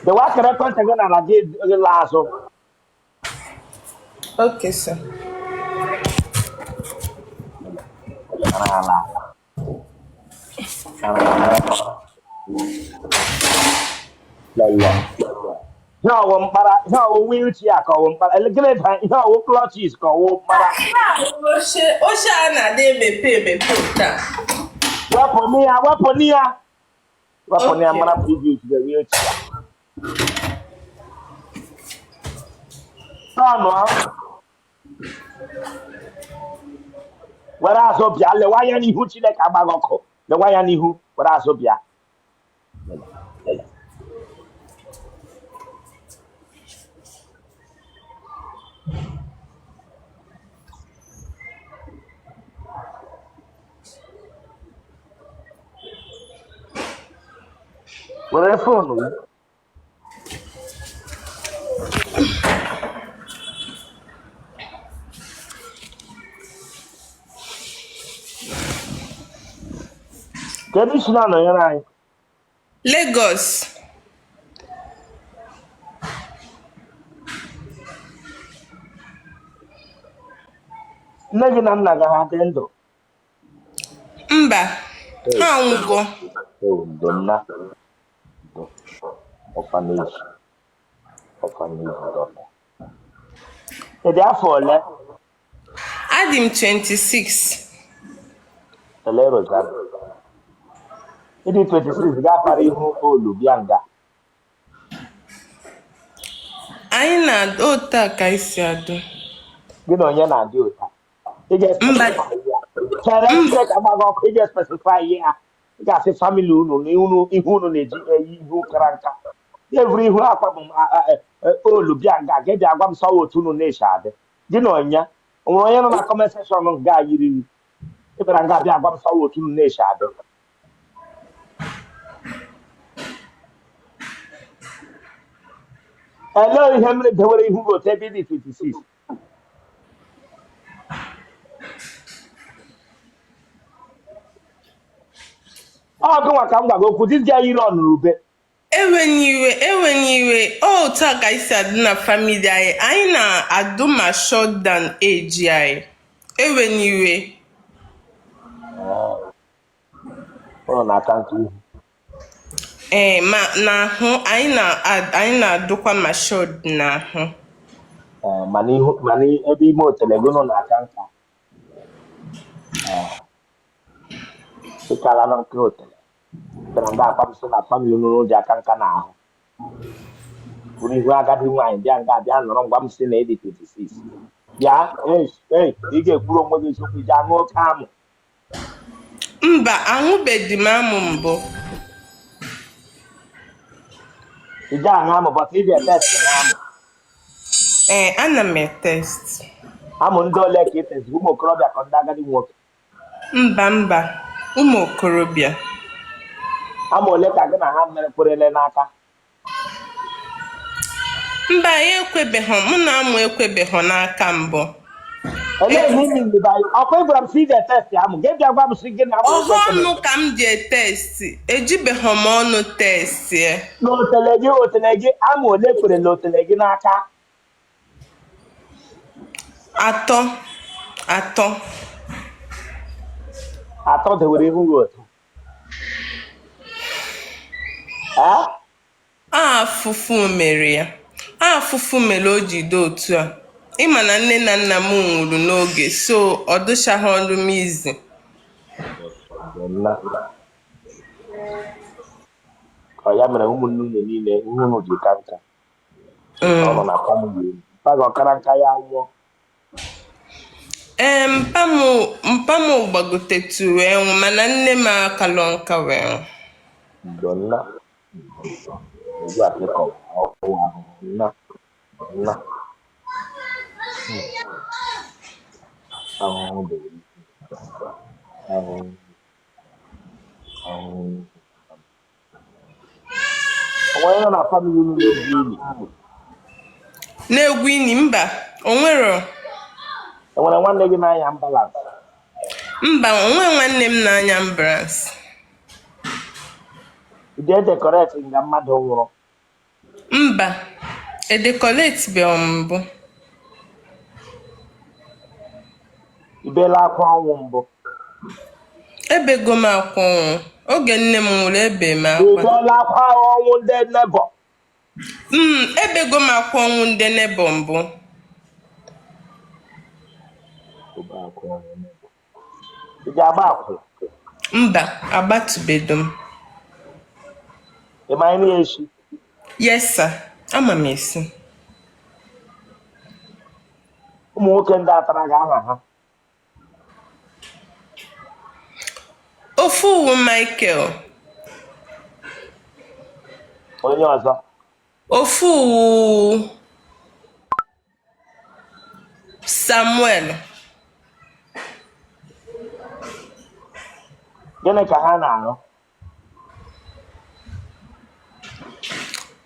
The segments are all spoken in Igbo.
The work record again and I did the last of Okay, sir. no, no, wheelchair, call but a little no clutches, call para. Osha na dey me pay ta. Waponia, Okay. mana preview to the wheelchair. No, whereas Obia, the Wayani who chile kabagoko, the Wayani who, whereas Obia. Where a phone? Traditional, no, you're right. Lagos. Negi na nna ga ha dị ndụ. Mba. Ha anwụgo. Donna, orphanage, daughter. Ede afọ ole? Adị m 26. Ele Rosanna. Ịdị 26 ga-apara ihu olu bịa nga. Anyị na ota ka isi adụ. Gị na onye na-adị ụta. Mba. Chere Chineke agbaghị ọkụ ije specify ya. Ị ga-asị family unu na ihu unu na-eji eyi ihu kara nka. Evri ihu akwa bụ olu bịa nga gị bịa gwa m sọ otu unu na-eche adị. Gị na onye o nwere onye nọ na comment section nga yiri ị bịara nga bịa gwa m sọ otu unu na-eche adị. Ele ihe mere dewere ihu gị otu ebe dị 26. Ọ gụ nwa ka m gwago okwu dịzi ya yiri ọnụrụ ube. Ewenyiwe, otu a ka isi adị na family anyị. Anyị na-adụ ma short than age anyị. Ewenyiwe. Ụlọ na-aka nke ihu. Ma n'ahụ anyị na-adụkwa ma short n'ahụ. Mana ebe ime otele gị nọ na-aka nka. Ịkala na nke otele. Tara ndị akwamsị na famili n'ụlọ dị aka nka n'ahụ. Bụrụ ihu agadi nwaanyị bịa nga bịa nọrọ ngwa m si na edi 26. Bịa, ị ga-ekwuru onwe gị eziokwu iji aṅụ oke amụ. Mba, aṅụbeghị m amụ mbụ. Iji aṅụ amụ bọta ị ga-etest na amụ. Ana m etest. Amụ ndị ole ka ị test ụmụ okorobịa ka ndị agadi nwoke? Mba, ụmụ okorobịa. Amụ ole ka gị na ha merekwerele n'aka? Mba, ya ekwebeghị, mụ na amụ ekwebeghị n'aka mbụ. Olee ihe imi mgbe anyị ọkwa ịgwara m si ị ga-etest amụ gị bịa gwa m si gị na amụ Ọhụ ọnụ ka m ji etesti, ejibeghị m ọnụ testi. N'otele gị amụ ole kwere n'otele gị n'aka? Atọ dewere ihu gị otu. Afụfụ mere ya. Afụfụ mere o ji dị otu a. Ịma na nne na nna m nwụrụ n'oge, so ọ dụchaghị ọrụ m izi. Ọ ya mere ụmụnne unu niile ihe unu ji ka nka. Ọ nọ na famili mpa gị ọkara nka ya nwụọ. Mpa m gbagotetu wee nwụ, mana nne m akalọ nka wee nwụ. Donna. Ugbu a kịkọ ọkụ ahụ. Nna. Ahụhụ dị. Onwe ya na famili unu na-egwu ili. Na-egwu ini mba, o nwere. Enwere nwanne gị na-anya ambulance? Mba, onwe nwanne m na-anya ambulance. Ị ga-edekoreti nga mmadụ nwụrụ? Mba, edekoleti mbụ. Ibela akwa ọnwụ mbụ. Ebego m akwa ọnwụ. Oge nne m nwụrụ ebe m akwa. Ibela akwa ọnwụ ndị nebo. Ebego m akwa ọnwụ ndị nebo mbụ. Ị ga-agba akwụla? Mba, agbatubedo m. Ị ma ihe na-esi? Yes, sir. Ama m esi. Ụmụ nwoke ndị atara gị aha ha. Ofu uwu Michael. Onye ọzọ? Ofu uwu Samuel. Gịnị ka ha na-arụ?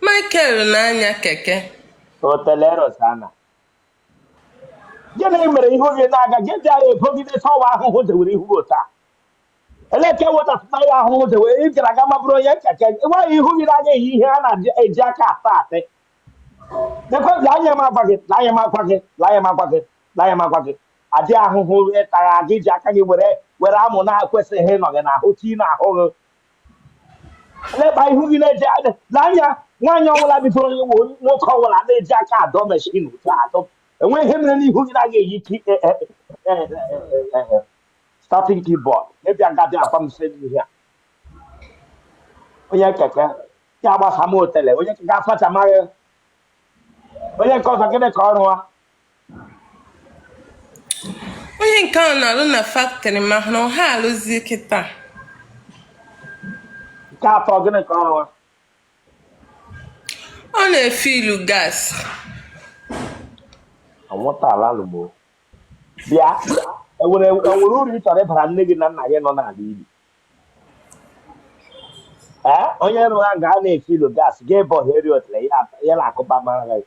Michael na-anya keke. Hotelero sana. Gịnị mere ihu gị na-aga gị bịa ebogide sọwa ahụhụ dewere ihu taa? Eleke wetapụta ya ahụhụ dewere ị gara aga mabụrụ onye keke nwaanyị ihu gị na-aga eyi ihe a na-eji aka asa asị. Dekwe laanya m agwa gị adị ahụhụ ịtara gị ji aka gị were amụ na-ekwesịghị ịnọ gị n'ahụ tii n'ahụ gị. Leba ihu gị na-eji laanya nwaanyị ọbụla biforo nwoke ọbụla na-eji aka adọ meshin adọ enweghị ihe mere n'ihu gị na-aga eyi starting keyboard ebe agadi akwa m se n'ihe a onye keke ya gbasa m otele onye keke afacha amaghị onye nke ọzọ gịnị ka ọrụ ha Onye nke ahụ na-alụ na factory ma na ọha alụzi kịta. nke atọ gịnị ka ọrụ ha Ọ na-efilu gas. anwụtala alụgbo bịa enwere uru ị chọrọ ịbara nne gị na nna gị nọ n'ala Igbo onye rụrụ nga a na-efilu gas ga-ebe ohere otele ya na-akụpa mara gị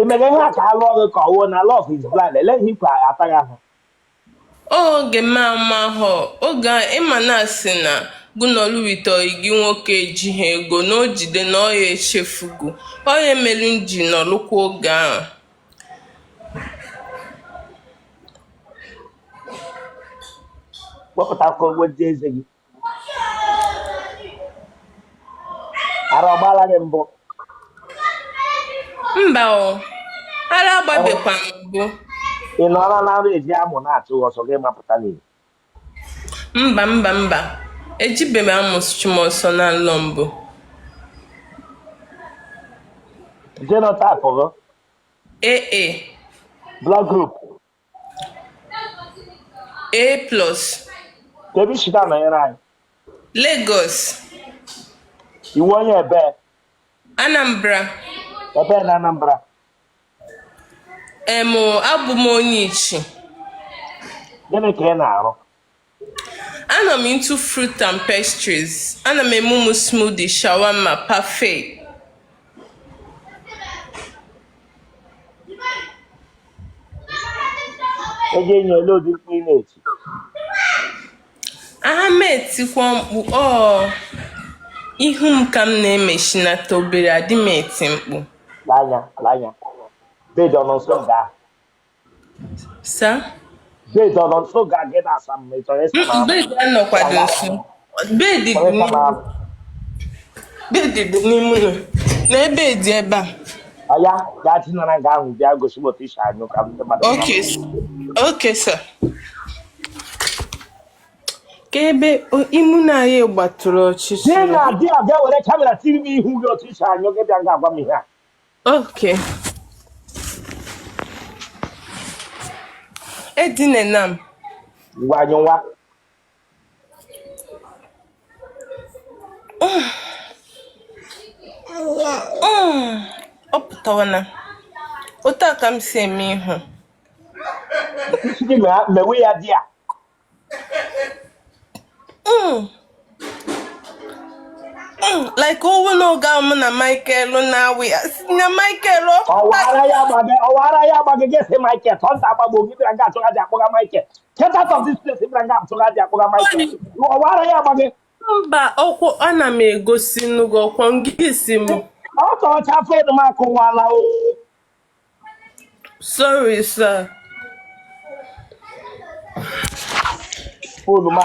emere ihe a ka alụọ gị ka ọwụọ na love is blind eleghị ikwe ataghị ahụ Oge mahụ oge ịma na-asị na gụnọluwite gị nwoke ejighị ego na o jide na ọ ya echefugo ọ ya emelu nji nọlụkwa oge ahụ. wepụtakwa ogboji eze gị ara ọgbala gị mbụ Mba ara agbabekwa mbụ. ị nọrọ na nrụ eji amụ na-atụ ọsọ gị mapụta n'ihi Mba ejibeghị amụsụchi m ọsọ na nlọ mbụ. genotype gị AA blood group A+. ebe ishita nọnyere anyị Lagos iwu onye ebe Anambra na Anambra abụ m onye Ichi. gịnị ka ị na-arụ Ana m into fruit and pastries. Ana m eme ụmụ smoothie, shawarma, parfait. eji enyi ole ụdị mkpu ị na-eti Aha m etikwa mkpu ihu m ka m na-emeshinata obere adị m eti mkpu. lanya bed ọ nọ nso nga Sa? bed ọ nọ nso ga gị na-asa m ị chọrọ ịsa m Bed anọkwado nso. Bed dị n'ime ụlọ. Na ebe dị ebe a. ọya gaa tinara nga ahụ bịa gosi m otu isi anyụ ka ndị mmadụ Okay, sir. Ka ebe imu na anyị gbatụrụ ọchịchị. di na di a bịa were kamera tiri m ihu gị otu isi anyụ gị bịa ga-agwa m ihe a Okay. Edinena m. ngwa anyụ nwa Ọ pụtawa na otu a ka m si eme ihu. isi gị mewe ya di a Like owu n'oge ahụ mụ na Michael na-awị ya na Michael ọwara ya agbaghị gị si Michael tọnta agbagbo gị bịara nga atụghaji akpọga Michael get out of this place bịara nga atụghaji akpọga Michael ọwara ya agbaghị Mba, ọkwọ ana m egosi n'ụgwọ ọkwọ ngị isi m. Ọ tọcha fonu m akụwala o. Sorry, sir. Fonu m